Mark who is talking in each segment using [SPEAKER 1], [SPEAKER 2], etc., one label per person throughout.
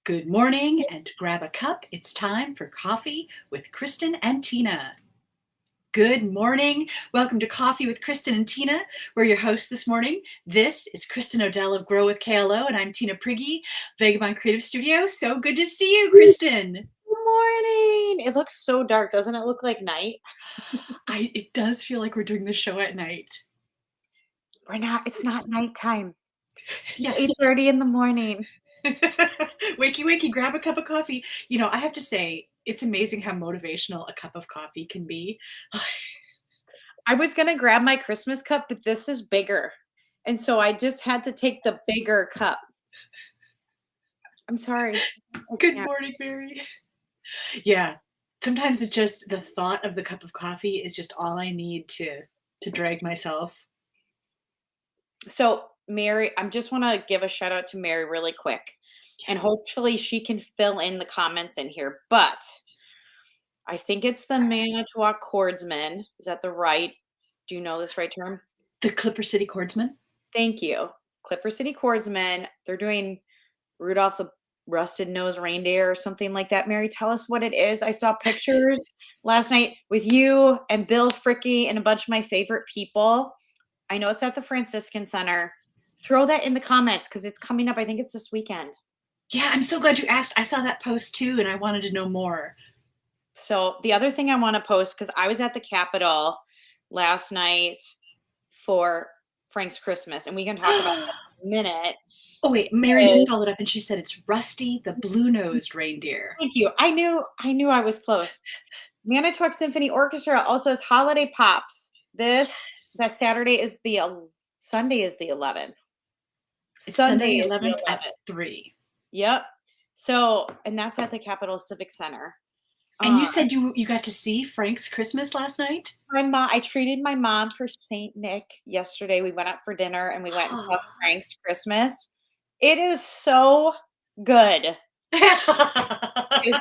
[SPEAKER 1] Good morning and grab a cup. It's time for coffee with Kristin and Tina. Good morning. Welcome to Coffee with Kristin and Tina. We're your hosts this morning. This is Kristin Odell of Grow with KLO, and I'm Tina Prigge, Vagabond Creative Studio. So good to see you, Kristin.
[SPEAKER 2] Good morning. It looks so dark. Doesn't it look like night?
[SPEAKER 1] It does feel like we're doing the show at night.
[SPEAKER 2] We're not. It's not nighttime.
[SPEAKER 1] Yeah.
[SPEAKER 2] It's 8:30 in the morning.
[SPEAKER 1] Wakey, wakey, grab a cup of coffee. You know, I have to say, it's amazing how motivational a cup of coffee can be.
[SPEAKER 2] I was going to grab my Christmas cup, but this is bigger. And so I just had to take the bigger cup. I'm sorry.
[SPEAKER 1] Good morning, Mary. Yeah. Sometimes it's just the thought of the cup of coffee is just all I need to drag myself.
[SPEAKER 2] So Mary, I just want to give a shout out to Mary really quick. And hopefully she can fill in the comments in here. But I think it's the Manitowoc Chordsman. Is that the right? Do you know this right term?
[SPEAKER 1] The Clipper City Chordsman?
[SPEAKER 2] Thank you. Clipper City Chordsman. They're doing Rudolph the Rusted Nose Reindeer or something like that. Mary, tell us what it is. I saw pictures last night with you and Bill Fricke and a bunch of my favorite people. I know it's at the Franciscan Center. Throw that in the comments because it's coming up. I think it's this weekend.
[SPEAKER 1] Yeah, I'm so glad you asked. I saw that post too, and I wanted to know more.
[SPEAKER 2] So the other thing I want to post, because I was at the Capitol last night for Frank's Christmas, and we can talk about that in a minute.
[SPEAKER 1] Oh wait, Mary just followed up and she said it's Rusty the Blue-Nosed Reindeer.
[SPEAKER 2] Thank you. I knew I was close. Manitowoc Symphony Orchestra also has Holiday Pops. That Saturday is Sunday is the 11th.
[SPEAKER 1] It's Sunday 11th at 3.
[SPEAKER 2] Yep. So, and that's at the Capitol Civic Center.
[SPEAKER 1] And you said you got to see Frank's Christmas last night?
[SPEAKER 2] I treated my mom for St. Nick yesterday. We went out for dinner and we went and saw Frank's Christmas. It is so good. It's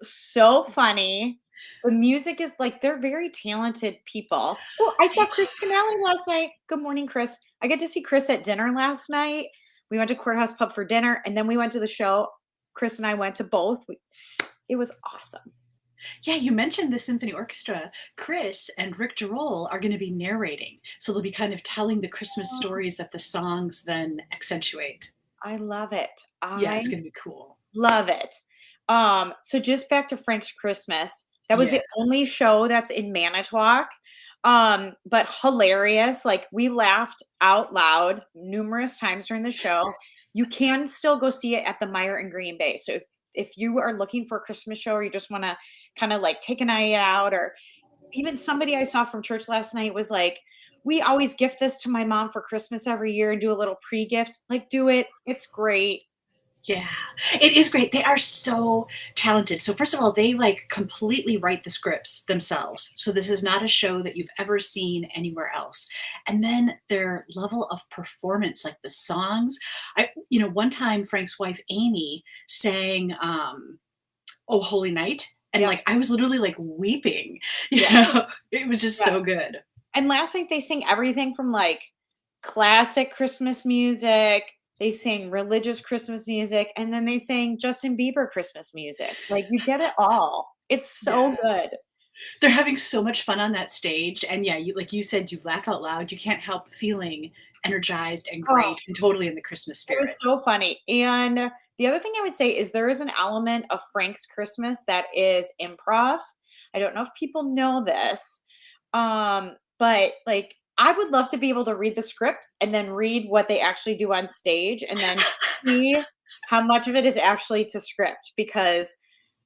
[SPEAKER 2] so funny. The music is like, they're very talented people. Oh, I saw Chris Canelli last night. Good morning, Chris. I get to see Chris at dinner last night. We went to Courthouse Pub for dinner and then we went to the show. Chris and I went to both. It was awesome.
[SPEAKER 1] Yeah, you mentioned the symphony orchestra. Chris and Rick Jarrell are going to be narrating. So they'll be kind of telling the Christmas stories that the songs then accentuate.
[SPEAKER 2] I love it.
[SPEAKER 1] Yeah, it's going to be cool.
[SPEAKER 2] Love it. So just back to Frank's Christmas. That was the only show that's in Manitowoc. But hilarious. Like we laughed out loud numerous times during the show. You can still go see it at the Meyer in Green Bay. So if you are looking for a Christmas show or you just want to kind of like take a night out, or even somebody I saw from church last night was like, we always gift this to my mom for Christmas every year and do a little pre-gift. Like, do it. It's great.
[SPEAKER 1] Yeah, it is great. They are so talented. So first of all, they like completely write the scripts themselves. So this is not a show that you've ever seen anywhere else. And then their level of performance, like the songs. One time Frank's wife, Amy, sang Oh Holy Night. And like, I was literally like weeping, you know, it was just so good.
[SPEAKER 2] And last night they sang everything from like classic Christmas music. They sang religious Christmas music, and then they sang Justin Bieber Christmas music. Like, you get it all. It's so good.
[SPEAKER 1] They're having so much fun on that stage. And yeah, like you said, you laugh out loud. You can't help feeling energized and great and totally in the Christmas spirit.
[SPEAKER 2] It's so funny. And the other thing I would say is there is an element of Frank's Christmas that is improv. I don't know if people know this, but like, I would love to be able to read the script and then read what they actually do on stage and then see how much of it is actually to script, because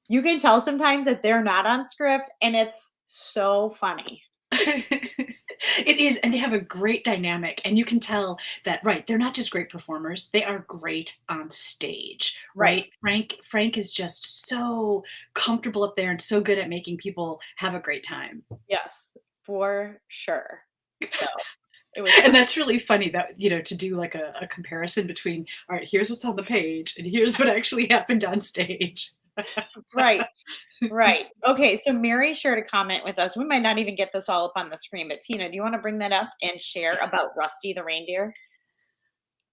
[SPEAKER 2] you can tell sometimes that they're not on script and it's so funny.
[SPEAKER 1] It is, and they have a great dynamic, and you can tell that, right, they're not just great performers, they are great on stage, right? Frank is just so comfortable up there and so good at making people have a great time.
[SPEAKER 2] Yes, for sure. So
[SPEAKER 1] and that's really funny that, to do like a comparison between, all right, here's what's on the page and here's what actually happened on stage.
[SPEAKER 2] Right. Okay, so Mary shared a comment with us. We might not even get this all up on the screen, but Tina, do you want to bring that up and share about Rusty the reindeer?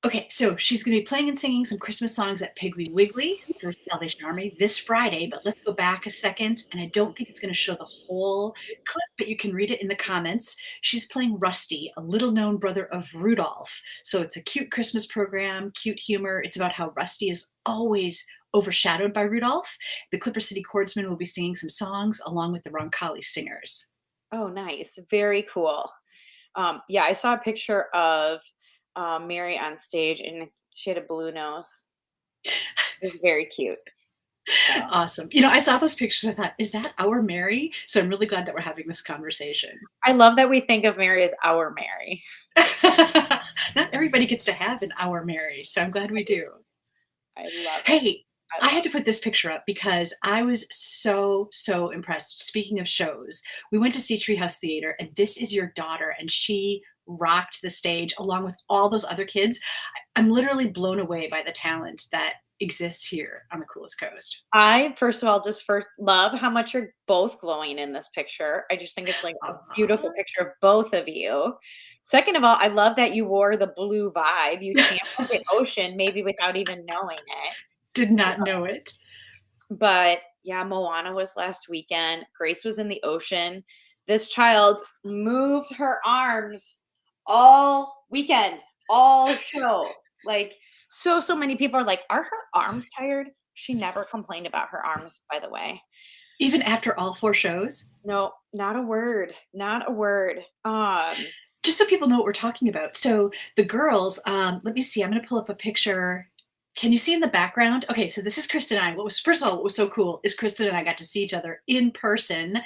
[SPEAKER 1] Okay, so she's going to be playing and singing some Christmas songs at Piggly Wiggly for Salvation Army this Friday, but let's go back a second. And I don't think it's going to show the whole clip, but you can read it in the comments. She's playing Rusty, a little known brother of Rudolph. So it's a cute Christmas program, cute humor. It's about how Rusty is always overshadowed by Rudolph. The Clipper City Chordsmen will be singing some songs along with the Roncalli singers.
[SPEAKER 2] Oh, nice. Very cool. Yeah, I saw a picture of Mary on stage, and she had a blue nose. It was very cute. So
[SPEAKER 1] Awesome. I saw those pictures. I thought, is that our Mary? So I'm really glad that we're having this conversation.
[SPEAKER 2] I love that we think of Mary as our Mary.
[SPEAKER 1] Not everybody gets to have an our Mary, so I'm glad we do.
[SPEAKER 2] I love it.
[SPEAKER 1] Hey, I had to put this picture up because I was so impressed. Speaking of shows, we went to see Treehouse Theater, and this is your daughter, and she rocked the stage along with all those other kids. I'm literally blown away by the talent that exists here on the coolest coast.
[SPEAKER 2] I, first of all, just first love how much you're both glowing in this picture. I just think it's like a beautiful
[SPEAKER 1] Aw.
[SPEAKER 2] picture of both of you. Second of all, I love that you wore the blue vibe. You channeled the ocean maybe without even knowing it.
[SPEAKER 1] Did not know it.
[SPEAKER 2] But yeah, Moana was last weekend. Grace was in the ocean. This child moved her arms all weekend, all show. Like so many people are like, are her arms tired? She never complained about her arms, by the way.
[SPEAKER 1] Even after all 4 shows?
[SPEAKER 2] No, not a word. Not a word.
[SPEAKER 1] Just so people know what we're talking about. So the girls, let me see, I'm gonna pull up a picture. Can you see in the background? Okay, so this is Kristen and I. First of all, what was so cool is Kristen and I got to see each other in person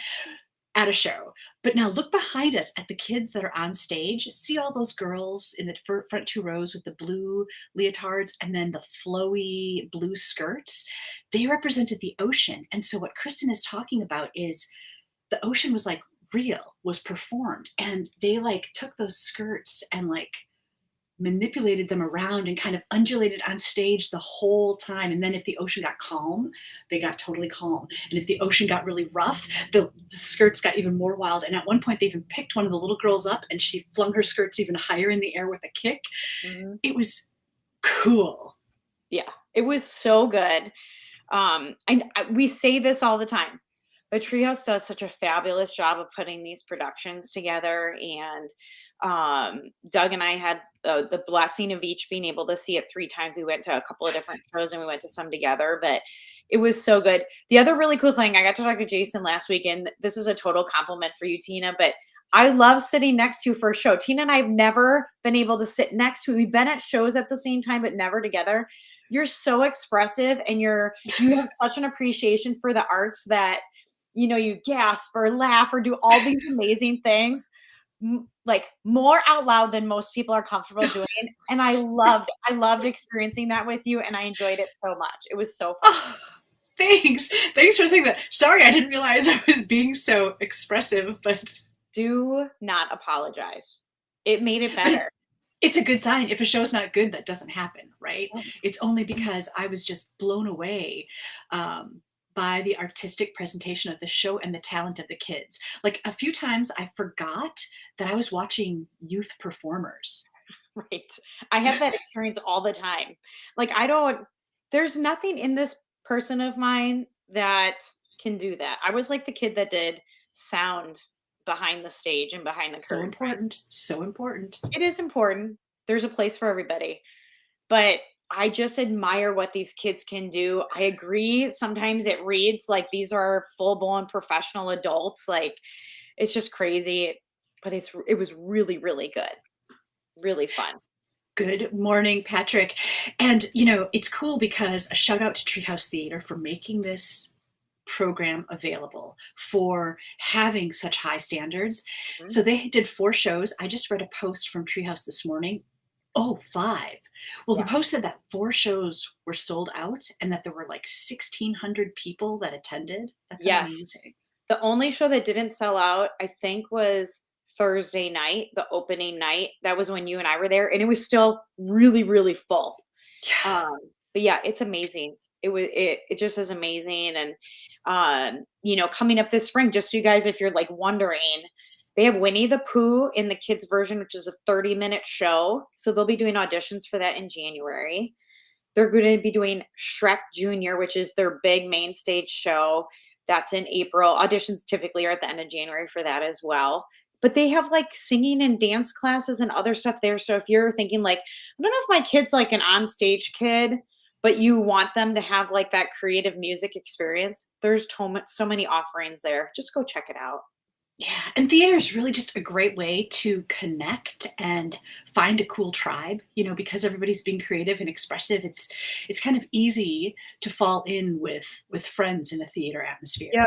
[SPEAKER 1] at a show. But now look behind us at the kids that are on stage. See all those girls in the front 2 rows with the blue leotards and then the flowy blue skirts. They represented the ocean. And so what Kristen is talking about is the ocean was like real, was performed, and they like took those skirts and like manipulated them around and kind of undulated on stage the whole time. And then if the ocean got calm, they got totally calm. And if the ocean got really rough, the skirts got even more wild. And at one point, they even picked one of the little girls up and she flung her skirts even higher in the air with a kick.
[SPEAKER 2] Mhm.
[SPEAKER 1] It was cool.
[SPEAKER 2] Yeah, it was so good. We say this all the time, but Treehouse does such a fabulous job of putting these productions together. And Doug and I had the blessing of each being able to see it 3 times. We went to a couple of different shows and we went to some together, but it was so good. The other really cool thing, I got to talk to Jason last week, and this is a total compliment for you, Tina, but I love sitting next to you for a show. Tina and I have never been able to sit next to. We've been at shows at the same time, but never together. You're so expressive, and you have such an appreciation for the arts that you gasp or laugh or do all these amazing things, like more out loud than most people are comfortable doing. And I loved experiencing that with you, and I enjoyed it so much. It was so fun.
[SPEAKER 1] Oh, thanks for saying that. Sorry, I didn't realize I was being so expressive, but
[SPEAKER 2] Do not apologize. It made it better.
[SPEAKER 1] it's a good sign. If a show's not good, that doesn't happen, right? It's only because I was just blown away by the artistic presentation of the show and the talent of the kids. Like a few times I forgot that I was watching youth performers.
[SPEAKER 2] Right. I have that experience all the time. Like, there's nothing in this person of mine that can do that. I was like the kid that did sound behind the stage and behind the
[SPEAKER 1] So
[SPEAKER 2] curtain.
[SPEAKER 1] important. So important.
[SPEAKER 2] It is important. There's a place for everybody. But I just admire what these kids can do. I agree. Sometimes it reads like these are full blown professional adults. Like, it's just crazy. But it was really, really good. Really fun.
[SPEAKER 1] Good morning, Patrick. And, it's cool because a shout out to Treehouse Theater for making this program available, for having such high standards.
[SPEAKER 2] Mhm.
[SPEAKER 1] So they did 4 shows. I just read a post from Treehouse this morning. Oh, 5. Well, the
[SPEAKER 2] Yeah.
[SPEAKER 1] post said that 4 shows were sold out and that there were like 1,600 people that attended. That's
[SPEAKER 2] Yes.
[SPEAKER 1] amazing.
[SPEAKER 2] The only show that didn't sell out, I think, was Thursday night, the opening night. That was when you and I were there, and it was still really, really full.
[SPEAKER 1] Yeah.
[SPEAKER 2] But yeah, it's amazing. It just is amazing. And coming up this spring, just so you guys, if you're like wondering, They have Winnie the Pooh in the kids version, which is a 30-minute show. So they'll be doing auditions for that in January. They're going to be doing Shrek Junior, which is their big main stage show. That's in April. Auditions typically are at the end of January for that as well. But they have like singing and dance classes and other stuff there. So if you're thinking like, I don't know if my kid's like an on-stage kid, but you want them to have like that creative music experience, there's so many offerings there. Just go check it out.
[SPEAKER 1] Yeah, and theater is really just a great way to connect and find a cool tribe, because everybody's being creative and expressive. It's kind of easy to fall in with friends in a theater atmosphere.
[SPEAKER 2] Yeah.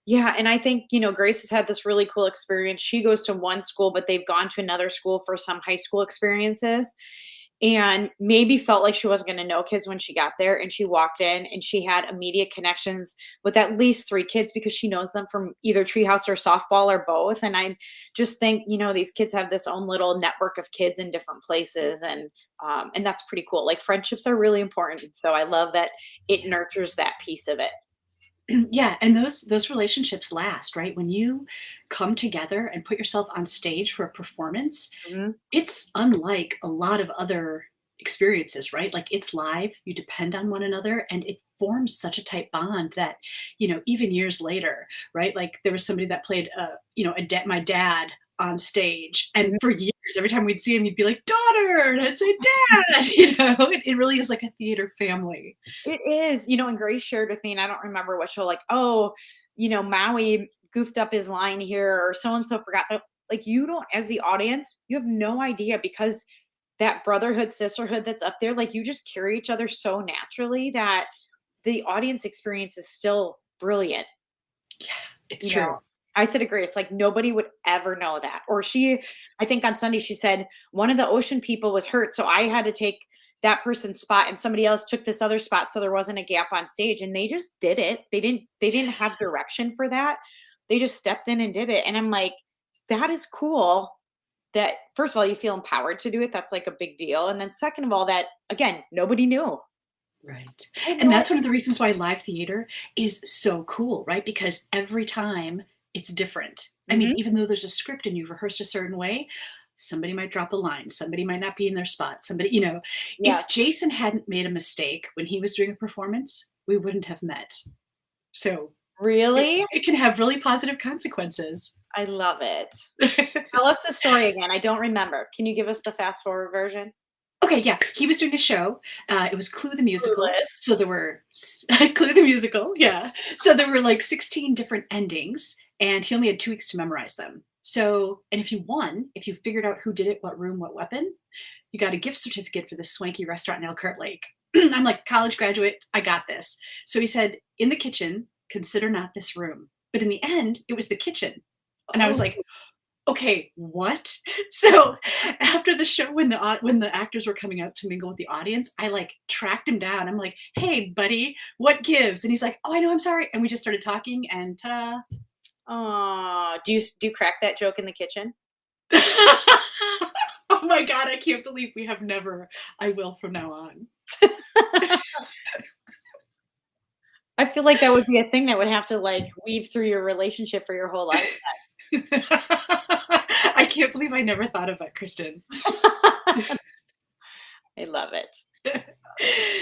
[SPEAKER 2] Yeah, and I think, Grace has had this really cool experience. She goes to one school, but they've gone to another school for some high school experiences, and maybe felt like she wasn't going to know kids when she got there. And she walked in and she had immediate connections with at least 3 kids because she knows them from either treehouse or softball or both. And I just think, these kids have this own little network of kids in different places. And that's pretty cool. Like friendships are really important. So I love that it nurtures that piece of it.
[SPEAKER 1] Yeah, and those relationships last, right? When you come together and put yourself on stage for a performance,
[SPEAKER 2] Mhm.
[SPEAKER 1] it's unlike a lot of other experiences, right? Like it's live, you depend on one another, and it forms such a tight bond that, even years later, right? Like there was somebody that played, my dad on stage, and for years, every time we'd see him, he'd be like, "Daughter," and I'd say, "Dad." It really is like a theater family.
[SPEAKER 2] It is, and Grace shared with me, and I don't remember what show, like, oh, Maui goofed up his line here, or so and so forgot that. Like, you don't, as the audience, you have no idea because that brotherhood, sisterhood that's up there, like, you just carry each other so naturally that the audience experience is still brilliant.
[SPEAKER 1] Yeah, it's
[SPEAKER 2] You
[SPEAKER 1] true.
[SPEAKER 2] know, I said to Grace, like, nobody would ever know that. Or I think on Sunday, she said, one of the ocean people was hurt. So I had to take that person's spot and somebody else took this other spot. So there wasn't a gap on stage. And they just did it. They didn't have direction for that. They just stepped in and did it. And I'm like, that is cool. That first of all, you feel empowered to do it. That's like a big deal. And then second of all, that again, nobody knew.
[SPEAKER 1] Right.
[SPEAKER 2] I had
[SPEAKER 1] And
[SPEAKER 2] no
[SPEAKER 1] that's one
[SPEAKER 2] idea.
[SPEAKER 1] of the reasons why live theater is so cool, right? Because every time it's different. I mean,
[SPEAKER 2] Mhm.
[SPEAKER 1] even though there's a script and you've rehearsed a certain way, somebody might drop a line, somebody might not be in their spot, if
[SPEAKER 2] Yes.
[SPEAKER 1] Jason hadn't made a mistake when he was doing a performance, we wouldn't have met. So it,
[SPEAKER 2] Really?
[SPEAKER 1] it can have really positive consequences.
[SPEAKER 2] I love it. Tell us the story again. I don't remember. Can you give us the fast forward version?
[SPEAKER 1] Okay, yeah, he was doing a show. It was Clue the Musical.
[SPEAKER 2] Clueless.
[SPEAKER 1] So there were Clue the Musical, yeah. So there were like 16 different endings, and he only had 2 weeks to memorize them. So, and if you figured out who did it, what room, what weapon, you got a gift certificate for this swanky restaurant in Elkhart Lake. I'm like, college graduate, I got this. So he said, in the kitchen, consider not this room. But in the end, it was the kitchen. And I was
[SPEAKER 2] Oh,
[SPEAKER 1] like, okay, what? So after the show, when the actors were coming out to mingle with the audience, I like tracked him down. I'm like, hey, buddy, what gives? And he's like, oh, I know, I'm sorry. And we just started talking, and ta-da.
[SPEAKER 2] aw. Do you crack that joke in the kitchen?
[SPEAKER 1] Oh my god, I can't believe we have never. I will from now on.
[SPEAKER 2] I feel like that would be a thing that would have to, like, weave through your relationship for your whole life.
[SPEAKER 1] I can't believe I never thought of that, Kristen.
[SPEAKER 2] I love it.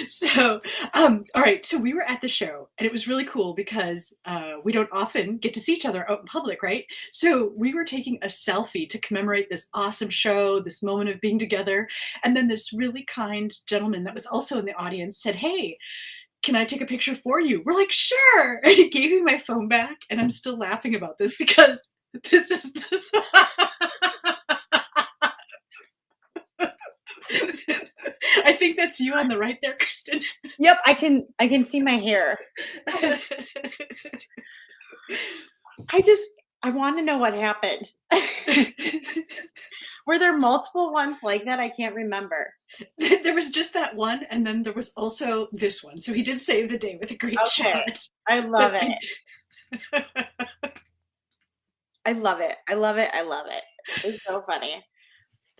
[SPEAKER 1] So, all right. So we were at the show, and it was really cool because we don't often get to see each other out in public, right? So we were taking a selfie to commemorate this awesome show, this moment of being together. And then this really kind gentleman that was also in the audience said, "Hey, can I take a picture for you?" We're like, "Sure." And he gave me my phone back, and I'm still laughing about this because this is. I think that's you on the right there, Kristen.
[SPEAKER 2] Yep, I can see my hair. I wanna know what happened. Were there multiple ones like that? I can't remember.
[SPEAKER 1] There was just that one, and then there was also this one. So he did save the day with a great
[SPEAKER 2] Okay.
[SPEAKER 1] shot.
[SPEAKER 2] I love
[SPEAKER 1] But
[SPEAKER 2] it. I love it. I love it. I love it. It's so funny.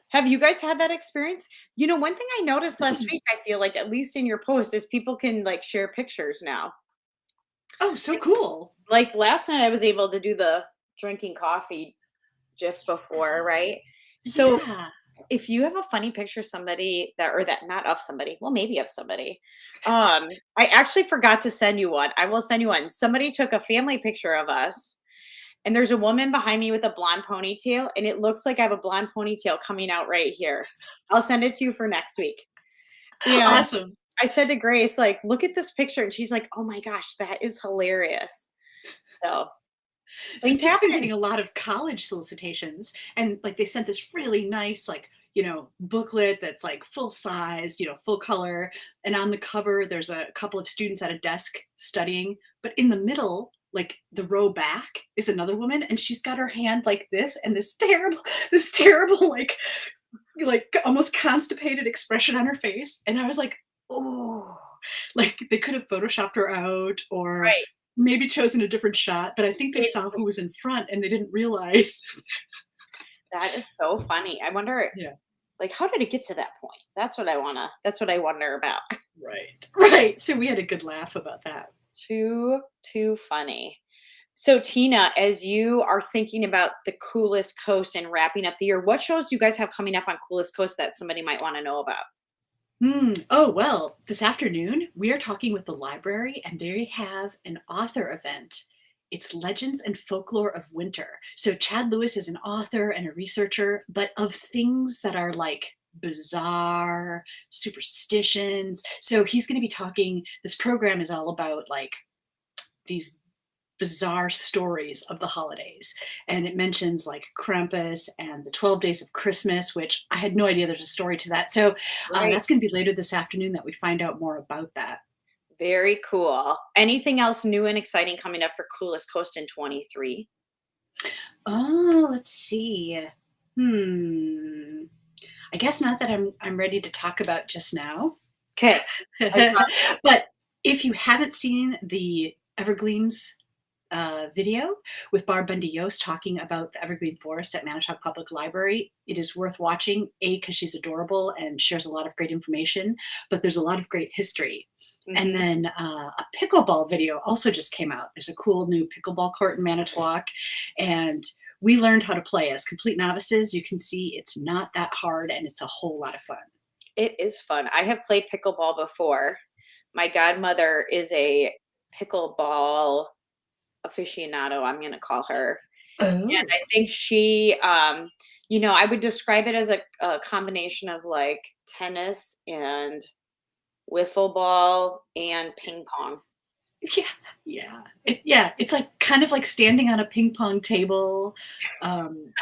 [SPEAKER 2] Have you guys had that experience? One thing I noticed last week, I feel like, at least in your post, is people can, like, share pictures now.
[SPEAKER 1] oh, so cool.
[SPEAKER 2] Like, last night, I was able to do the drinking coffee GIF before, right? So
[SPEAKER 1] Yeah.
[SPEAKER 2] if you have a funny picture of somebody that or that not of somebody, well, maybe of somebody. I actually forgot to send you one. I will send you one. Somebody took a family picture of us, and there's a woman behind me with a blonde ponytail, and it looks like I have a blonde ponytail coming out right here. I'll send it to you for next week. And
[SPEAKER 1] Awesome.
[SPEAKER 2] I said to Grace, like, look at this picture. And she's like, oh my gosh, that is hilarious. So
[SPEAKER 1] So
[SPEAKER 2] things
[SPEAKER 1] Tick's been
[SPEAKER 2] happen.
[SPEAKER 1] getting a lot of college solicitations, and like they sent this really nice, like, booklet that's like full size, full color. And on the cover, there's a couple of students at a desk studying, but in the middle, like the row back, is another woman, and she's got her hand like this, and this terrible, like almost constipated expression on her face. And I was like, oh, like they could have photoshopped her out or
[SPEAKER 2] Right.
[SPEAKER 1] maybe chosen a different shot, but I think they
[SPEAKER 2] It,
[SPEAKER 1] saw who was in front and they didn't realize.
[SPEAKER 2] that is so funny. I wonder,
[SPEAKER 1] Yeah.
[SPEAKER 2] like, how did it get to that point? That's what I wonder about.
[SPEAKER 1] Right. Right. So we had a good laugh about that.
[SPEAKER 2] Too funny. So Tina, as you are thinking about the coolest coast and wrapping up the year, what shows do you guys have coming up on coolest coast that somebody might want to know about?
[SPEAKER 1] Oh, well, this afternoon we are talking with the library and they have an author event. It's Legends and Folklore of Winter. So Chad Lewis is an author and a researcher, but of things that are like bizarre superstitions. So he's going to be talking, this program is all about like these bizarre stories of the holidays. And it mentions like Krampus and the 12 Days of Christmas, which I had no idea there's a story to that. So
[SPEAKER 2] Right.
[SPEAKER 1] that's going to be later this afternoon that we find out more about that.
[SPEAKER 2] Very cool. Anything else new and exciting coming up for coolest coast in 23?
[SPEAKER 1] Oh, let's see. Hmm. I guess not that I'm ready to talk about just now.
[SPEAKER 2] Okay.
[SPEAKER 1] But if you haven't seen the Evergleams video with Barb Bundy Yost talking about the Evergreen Forest at Manitowoc Public Library. It is worth watching, A, because she's adorable and shares a lot of great information, but there's a lot of great history. And
[SPEAKER 2] Mhm.
[SPEAKER 1] then a pickleball video also just came out. There's a cool new pickleball court in Manitowoc, and we learned how to play as complete novices. You can see it's not that hard, and it's a whole lot of fun.
[SPEAKER 2] It is fun. I have played pickleball before. My godmother is a pickleball aficionado, I'm gonna call her. And
[SPEAKER 1] Oh,
[SPEAKER 2] I think I would describe it as a combination of like tennis and wiffle ball and ping pong.
[SPEAKER 1] yeah, yeah, yeah. It's like kind of like standing on a ping pong table. Um,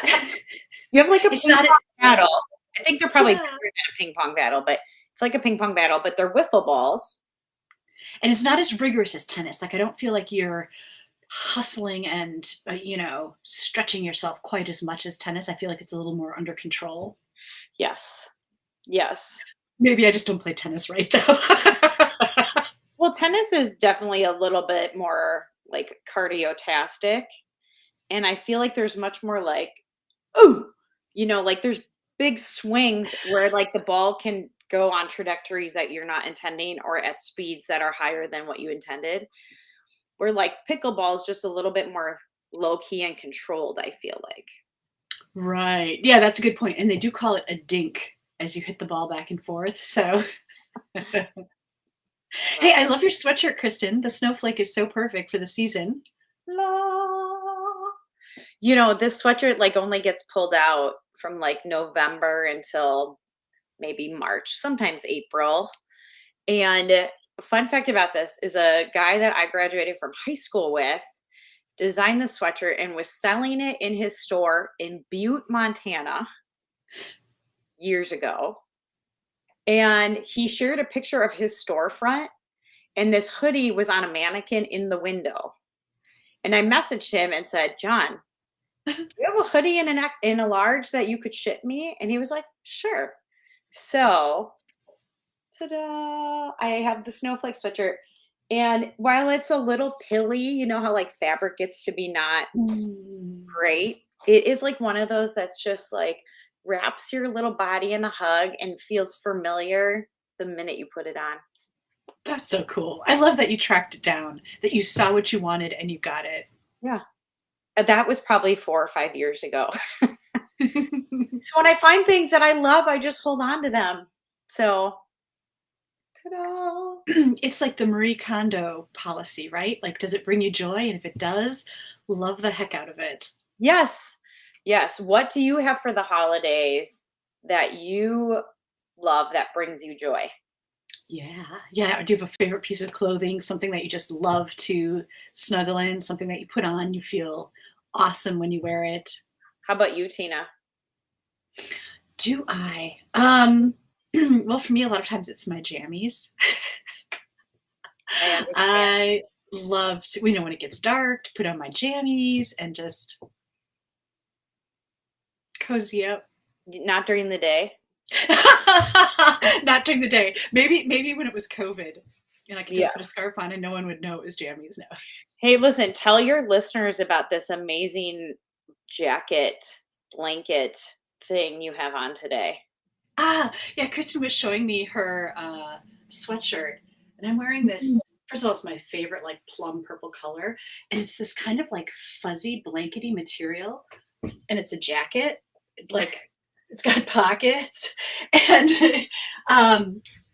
[SPEAKER 2] You have like a
[SPEAKER 1] it's
[SPEAKER 2] ping
[SPEAKER 1] not.
[SPEAKER 2] pong battle. I think they're probably bigger
[SPEAKER 1] Yeah,
[SPEAKER 2] than a ping pong battle, but it's like a ping pong battle, but they're wiffle balls.
[SPEAKER 1] and it's not as rigorous as tennis. Like I don't feel like you're hustling and stretching yourself quite as much as tennis. I feel like it's a little more under control.
[SPEAKER 2] Yes. Yes.
[SPEAKER 1] Maybe I just don't play tennis right though.
[SPEAKER 2] Well, tennis is definitely a little bit more like cardio-tastic, and I feel like there's much more like, "Ooh," like there's big swings where like the ball can go on trajectories that you're not intending or at speeds that are higher than what you intended. Where like pickleball is just a little bit more low key and controlled, I feel like.
[SPEAKER 1] Right. Yeah, that's a good point. And they do call it a dink as you hit the ball back and forth. So, hey, I love your sweatshirt, Kristen. The snowflake is so perfect for the season.
[SPEAKER 2] La. This sweatshirt like only gets pulled out from like November until maybe March, sometimes April. And fun fact about this is a guy that I graduated from high school with designed the sweatshirt and was selling it in his store in Butte, Montana years ago. And he shared a picture of his storefront, and this hoodie was on a mannequin in the window. And I messaged him and said, John, do you have a hoodie in a large that you could ship me? And he was like, sure. So, ta-da! I have the snowflake sweatshirt. And while it's a little pilly, you know how like fabric gets to be not
[SPEAKER 1] Mm,
[SPEAKER 2] great. It is like one of those that's just like wraps your little body in a hug and feels familiar the minute you put it on.
[SPEAKER 1] that's so cool. I love that you tracked it down, that you saw what you wanted and you got it.
[SPEAKER 2] Yeah. That was probably 4 or 5 years ago. So when I find things that I love, I just hold on to them. So, ta-da.
[SPEAKER 1] It's like the Marie Kondo policy, right? Like, does it bring you joy? And if it does, love the heck out of it.
[SPEAKER 2] Yes. Yes. What do you have for the holidays that you love that brings you joy?
[SPEAKER 1] Yeah. Yeah. Do you have a favorite piece of clothing? Something that you just love to snuggle in, something that you put on, you feel awesome when you wear it?
[SPEAKER 2] How about you, Tina?
[SPEAKER 1] Do I? Well, for me, a lot of times it's my jammies.
[SPEAKER 2] I understand.
[SPEAKER 1] I love to, when it gets dark, to put on my jammies and just cozy up.
[SPEAKER 2] Not during the day.
[SPEAKER 1] Not during the day. Maybe when it was COVID and I could just put a
[SPEAKER 2] Yes.
[SPEAKER 1] scarf on and no one would know it was jammies now.
[SPEAKER 2] Hey, listen, tell your listeners about this amazing jacket, blanket thing you have on today.
[SPEAKER 1] Yeah, Kristen was showing me her sweatshirt, and I'm wearing this. First of all, it's my favorite, like plum purple color, and it's this kind of like fuzzy blankety material, and it's a jacket. Like it's got pockets, and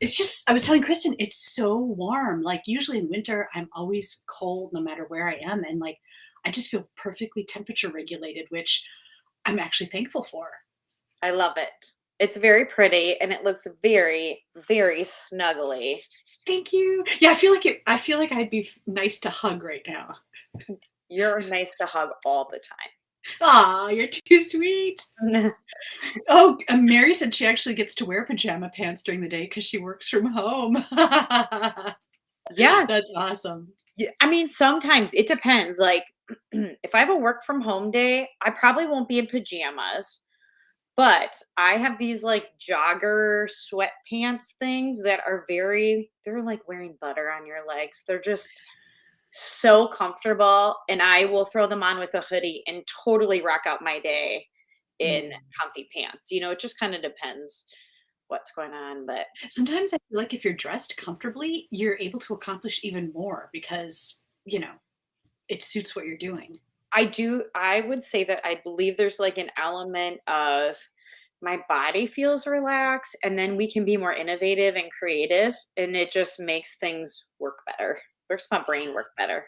[SPEAKER 1] it's just. I was telling Kristen, it's so warm. Like usually in winter, I'm always cold no matter where I am, and like I just feel perfectly temperature regulated, which I'm actually thankful for.
[SPEAKER 2] I love it. It's very pretty and it looks very, very snuggly.
[SPEAKER 1] Thank you. Yeah, I feel like I'd be nice to hug right now.
[SPEAKER 2] You're nice to hug all the
[SPEAKER 1] Aw, you're too sweet.
[SPEAKER 2] time.
[SPEAKER 1] Oh, Mary said she actually gets to wear pajama pants during the day because she works from home.
[SPEAKER 2] Yes.
[SPEAKER 1] That's awesome.
[SPEAKER 2] I mean, sometimes it depends. Like, if I have a work from home day, I probably won't be in pajamas, but I have these like jogger sweatpants things that are they're like wearing butter on your legs. They're just so comfortable. And I will throw them on with a hoodie and totally rock out my day in
[SPEAKER 1] Mm.
[SPEAKER 2] comfy pants. It just kind of depends what's going on. But
[SPEAKER 1] Sometimes I feel like if you're dressed comfortably, you're able to accomplish even more because, it suits what you're doing.
[SPEAKER 2] I would say that I believe there's like an element of my body feels relaxed and then we can be more innovative and creative and it just makes things work better. Makes my brain work better.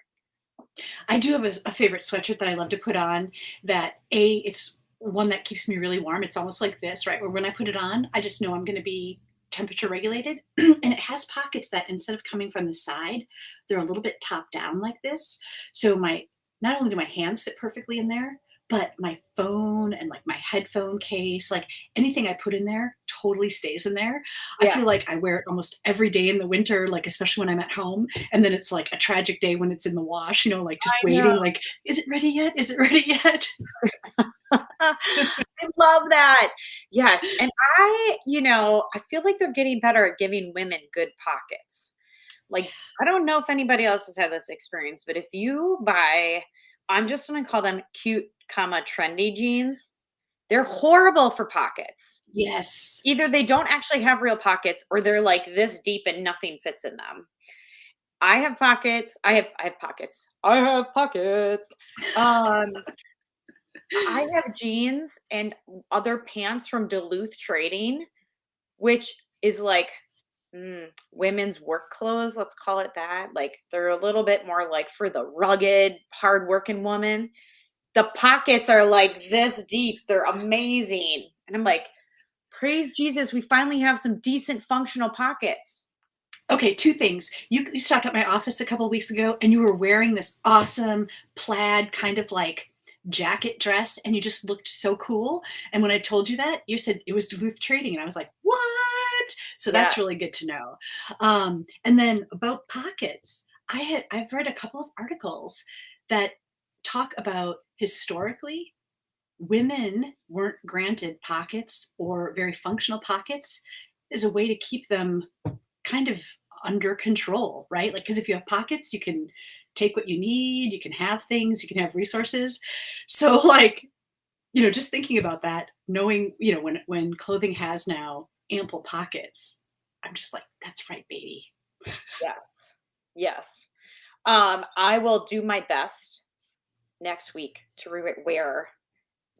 [SPEAKER 1] I do have a favorite sweatshirt that I love to put on that it's one that keeps me really warm. It's almost like this, right? Where when I put it on, I just know I'm going to be temperature regulated. And it has pockets that instead of coming from the side, they're a little bit top down like this. So not only do my hands fit perfectly in there, but my phone and like my headphone case, like anything I put in there totally stays in there. I
[SPEAKER 2] Yeah,
[SPEAKER 1] feel like I wear it almost every day in the winter, like especially when I'm at home, and then it's like a tragic day when it's in the wash, like just
[SPEAKER 2] I know.
[SPEAKER 1] waiting, like, is it ready yet? Is it ready yet?
[SPEAKER 2] I love that. Yes. And I feel like they're getting better at giving women good pockets. Like, I don't know if anybody else has had this experience, but if you buy, I'm just going to call them cute, comma, trendy jeans, they're horrible for pockets.
[SPEAKER 1] Yes.
[SPEAKER 2] Either they don't actually have real pockets or they're like this deep and nothing fits in them. I have pockets. I have pockets. I have pockets. Um, I have jeans and other pants from Duluth Trading, which is like women's work clothes, let's call it that. Like they're a little bit more like for the rugged, hardworking woman. The pockets are like this deep. They're amazing. And I'm like, praise Jesus, we finally have some decent functional pockets.
[SPEAKER 1] Okay, two things. You stopped at my office a couple of weeks ago and you were wearing this awesome plaid kind of like jacket dress and you just looked so cool. And when I told you that, you said it was Duluth Trading and I was like, "What?" So that's
[SPEAKER 2] Yes.
[SPEAKER 1] really good to know. And then about pockets, I've read a couple of articles that talk about historically women weren't granted pockets or very functional pockets as a way to keep them kind of under control, right? Like, because if you have pockets, you can take what you need, you can have things, you can have resources. So, like, just thinking about that, knowing, when clothing has now ample pockets, I'm just like, that's right, baby.
[SPEAKER 2] Yes. Yes. I will do my best next week to wear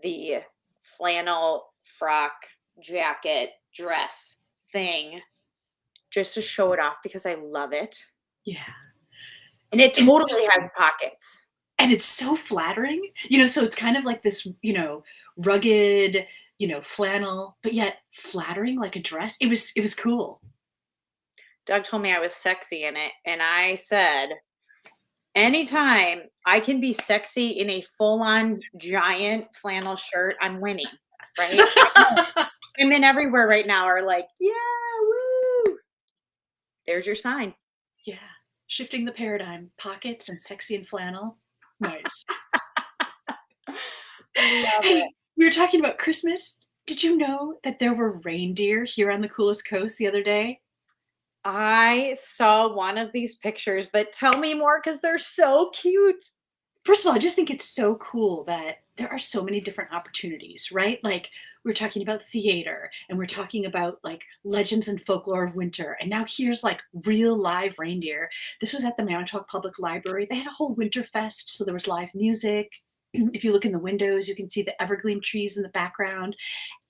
[SPEAKER 2] the flannel frock, jacket, dress thing just to show it off because I love it.
[SPEAKER 1] Yeah.
[SPEAKER 2] And it
[SPEAKER 1] And it's
[SPEAKER 2] totally
[SPEAKER 1] just
[SPEAKER 2] has pockets.
[SPEAKER 1] and it's so flattering, you know, so it's kind of like this, rugged, flannel, but yet flattering like a dress. It was cool.
[SPEAKER 2] Doug told me I was sexy in it, and I said, anytime I can be sexy in a full-on giant flannel shirt, I'm winning, right? I know women everywhere right now are like, "Yeah, woo." There's your sign.
[SPEAKER 1] Yeah. Shifting the paradigm, pockets and sexy and flannel. Nice.
[SPEAKER 2] Love it.
[SPEAKER 1] Hey, we were talking about Christmas. Did you know that there were reindeer here on the coolest coast the other day?
[SPEAKER 2] I saw one of these pictures, but tell me more because 'cause they're so cute.
[SPEAKER 1] First of all, I just think it's so cool that there are so many different opportunities, right? Like we're talking about theater and we're talking about like legends and folklore of winter. And now here's like real live reindeer. This was at the Manitowoc Public Library. They had a whole winter fest. So there was live music. If you look in the windows, you can see the evergreen trees in the background.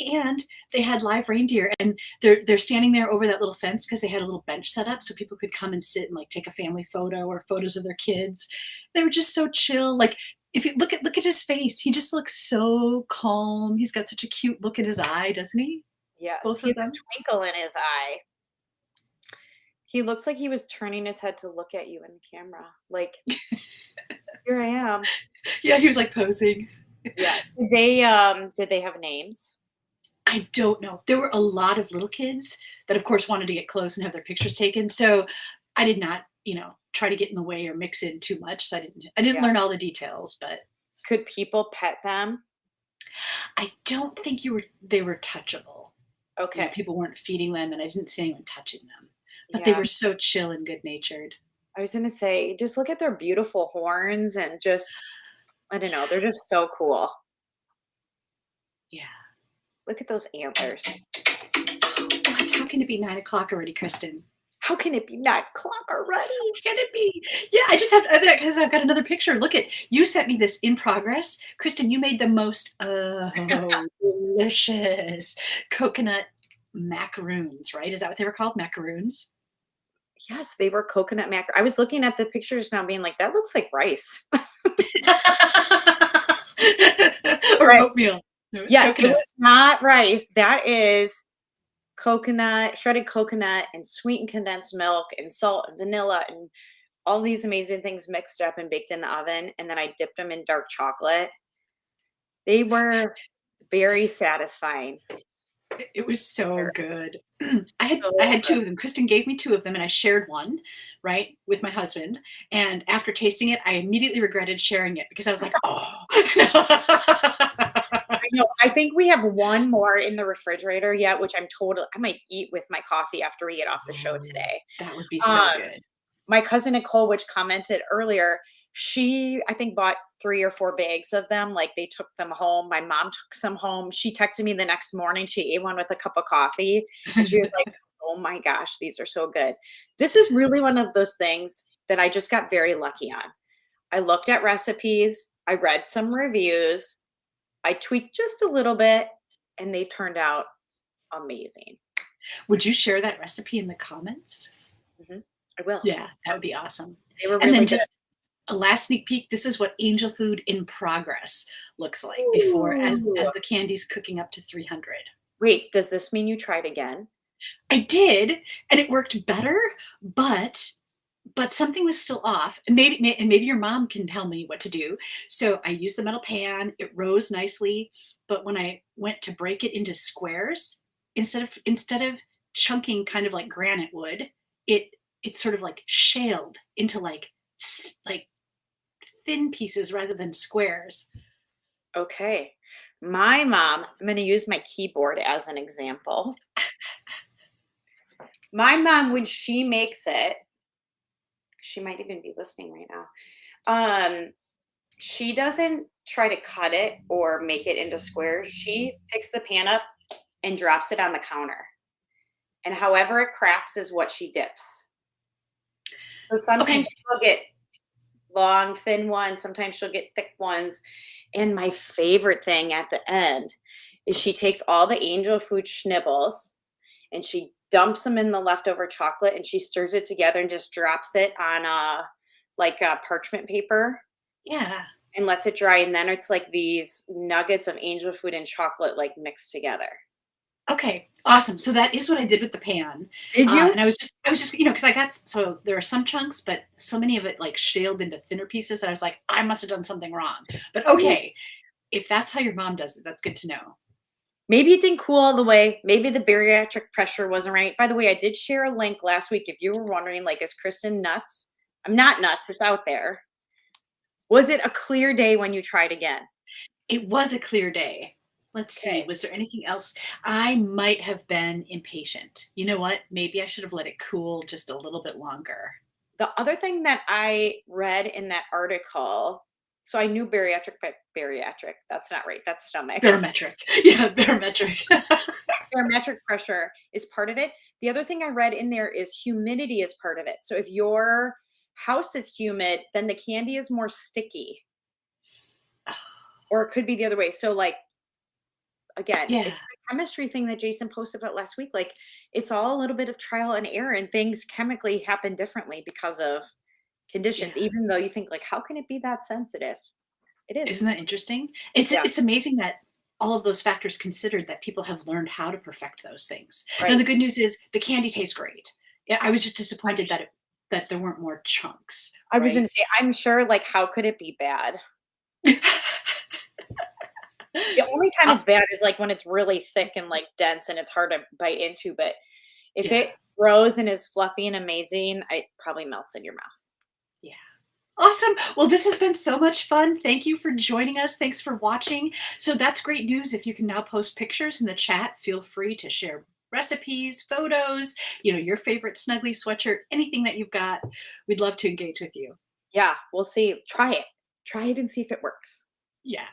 [SPEAKER 1] And they had live reindeer and they're standing there over that little fence because they had a little bench set up so people could come and sit and like take a family photo or photos of their kids. They were just so chill. Like if you look at his face, he just looks so calm. He's got such a cute look in his eye, doesn't he?
[SPEAKER 2] Yes,
[SPEAKER 1] Both
[SPEAKER 2] he
[SPEAKER 1] of
[SPEAKER 2] has a
[SPEAKER 1] them.
[SPEAKER 2] twinkle in his eye. He looks like he was turning his head to look at you in the camera, like, "Here I am."
[SPEAKER 1] Yeah, he was like posing.
[SPEAKER 2] Yeah. Did they have names?
[SPEAKER 1] I don't know. There were a lot of little kids that, of course, wanted to get close and have their pictures taken. So I did not, try to get in the way or mix in too much. So I didn't
[SPEAKER 2] Yeah.
[SPEAKER 1] learn all the details, but
[SPEAKER 2] Could people pet them?
[SPEAKER 1] I don't think they were touchable.
[SPEAKER 2] Okay.
[SPEAKER 1] People weren't feeding them, and I didn't see anyone touching them. But they
[SPEAKER 2] Yeah.
[SPEAKER 1] were so chill and good natured.
[SPEAKER 2] I was gonna say, just look at their beautiful horns and just I don't know, they're just so cool.
[SPEAKER 1] Yeah.
[SPEAKER 2] Look at those antlers.
[SPEAKER 1] What? How can it be 9 o'clock already, Kristen?
[SPEAKER 2] How can it be 9 o'clock already?
[SPEAKER 1] Can it be? Yeah, I just have that because I've got another picture. Look at you sent me this in progress. Kristen, you made the most delicious coconut macaroons, right? Is that what they were called? Macaroons?
[SPEAKER 2] Yes, they were coconut I was looking at the pictures now being like, "That looks like rice."
[SPEAKER 1] Or
[SPEAKER 2] Right.
[SPEAKER 1] oatmeal. No, it's
[SPEAKER 2] Yeah, it
[SPEAKER 1] coconut.
[SPEAKER 2] was not rice. That is coconut, shredded coconut, and sweetened condensed milk, and salt, and vanilla, and all these amazing things mixed up and baked in the oven, and then I dipped them in dark chocolate. They were very satisfying.
[SPEAKER 1] It was so
[SPEAKER 2] They're
[SPEAKER 1] good. I had
[SPEAKER 2] so
[SPEAKER 1] I had
[SPEAKER 2] good.
[SPEAKER 1] 2 of them. Kristen gave me 2 of them, and I shared 1, right, with my husband, and after tasting it, I immediately regretted sharing it because I was like, "Oh."
[SPEAKER 2] I know, I think we have one more in the refrigerator yet, which I might eat with my coffee after we get off the show
[SPEAKER 1] Oh,
[SPEAKER 2] today.
[SPEAKER 1] that would be
[SPEAKER 2] Um
[SPEAKER 1] so good.
[SPEAKER 2] My cousin Nicole, which commented earlier, she, I think, bought 3 or 4 bags of them, like, they took them home. My mom took some home. She texted me the next morning, she ate one with a cup of coffee, and she was like, "Oh my gosh, these are so good." This is really one of those things that I just got very lucky on. I looked at recipes, I read some reviews, I tweaked just a little bit, and they turned out amazing.
[SPEAKER 1] Would you share that recipe in the comments?
[SPEAKER 2] Mhm. I will.
[SPEAKER 1] Yeah, that would be awesome.
[SPEAKER 2] They were
[SPEAKER 1] And
[SPEAKER 2] really
[SPEAKER 1] then
[SPEAKER 2] good.
[SPEAKER 1] just a last sneak peek, this is what angel food in progress looks like before
[SPEAKER 2] Ooh.
[SPEAKER 1] as the candy's cooking up to 300.
[SPEAKER 2] Wait, does this mean you tried again?
[SPEAKER 1] I did, and it worked better, but something was still off. And maybe your mom can tell me what to do. So I used the metal pan, it rose nicely, but when I went to break it into squares, instead of chunking kind of like granite would, it it sort of like shaled into like thin pieces rather than squares.
[SPEAKER 2] Okay. My mom, I'm going to use my keyboard as an example. My mom, when she makes it, she might even be listening right now. She doesn't try to cut it or make it into squares. She picks the pan up and drops it on the counter. And however it cracks is what she dips. So
[SPEAKER 1] Okay,
[SPEAKER 2] sometimes she'll get long, thin ones. Sometimes she'll get thick ones. And my favorite thing at the end is she takes all the angel food schnibbles and she dumps them in the leftover chocolate and she stirs it together and just drops it on a parchment paper
[SPEAKER 1] Yeah.
[SPEAKER 2] and lets it dry. And then it's like these nuggets of angel food and chocolate like mixed together.
[SPEAKER 1] Okay, awesome. So that is what I did with the pan.
[SPEAKER 2] Did you?
[SPEAKER 1] And I was just, because I got, so there are some chunks, but so many of it like shaled into thinner pieces that I was like, I must have done something wrong. But okay, if that's how your mom does it, that's good to know.
[SPEAKER 2] Maybe it didn't cool all the way. Maybe the bariatric pressure wasn't right. By the way, I did share a link last week. If you were wondering, like, is Kristin nuts? I'm not nuts. It's out there. Was it a clear day when you tried again?
[SPEAKER 1] It was a clear day. Let's see,
[SPEAKER 2] Okay.
[SPEAKER 1] was there anything else? I might have been impatient. You know what? Maybe I should have let it cool just a little bit longer.
[SPEAKER 2] The other thing that I read in that article, so I knew bariatric, but bariatric, that's not right. That's stomach.
[SPEAKER 1] Barometric. Yeah, barometric.
[SPEAKER 2] Barometric pressure is part of it. The other thing I read in there is humidity is part of it. So if your house is humid, then the candy is more sticky, or it could be the other way. So, like, again,
[SPEAKER 1] Yeah,
[SPEAKER 2] it's the chemistry thing that Jason posted about last week. Like, it's all a little bit of trial and error, and things chemically happen differently because of
[SPEAKER 1] yeah.
[SPEAKER 2] conditions, even though you think, like, how can it be that sensitive? It is.
[SPEAKER 1] Isn't that interesting? It's
[SPEAKER 2] Yeah,
[SPEAKER 1] it's amazing that all of those factors considered that people have learned how to perfect those things. Now the
[SPEAKER 2] right.
[SPEAKER 1] good news is the candy tastes great. Yeah, I was just
[SPEAKER 2] I'm
[SPEAKER 1] disappointed
[SPEAKER 2] sh-
[SPEAKER 1] that there weren't more chunks,
[SPEAKER 2] I was
[SPEAKER 1] right?
[SPEAKER 2] gonna say, I'm sure, like, how could it be bad? The only time
[SPEAKER 1] Uh,
[SPEAKER 2] it's bad is, like, when it's really thick and, like, dense and it's hard to bite into, but if
[SPEAKER 1] yeah,
[SPEAKER 2] it grows and is fluffy and amazing, it probably melts in your mouth.
[SPEAKER 1] yeah. Awesome. Well, this has been so much fun. Thank you for joining us. Thanks for watching. So that's great news. If you can now post pictures in the chat, feel free to share recipes, photos, your favorite snuggly sweatshirt, anything that you've got. We'd love to engage with you.
[SPEAKER 2] Yeah, we'll see. Try it. Try it and see if it works.
[SPEAKER 1] Yeah.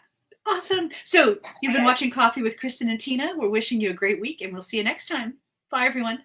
[SPEAKER 1] Awesome. So you've been watching Coffee with Kristen and Tina. We're wishing you a great week and we'll see you next time. Bye, everyone.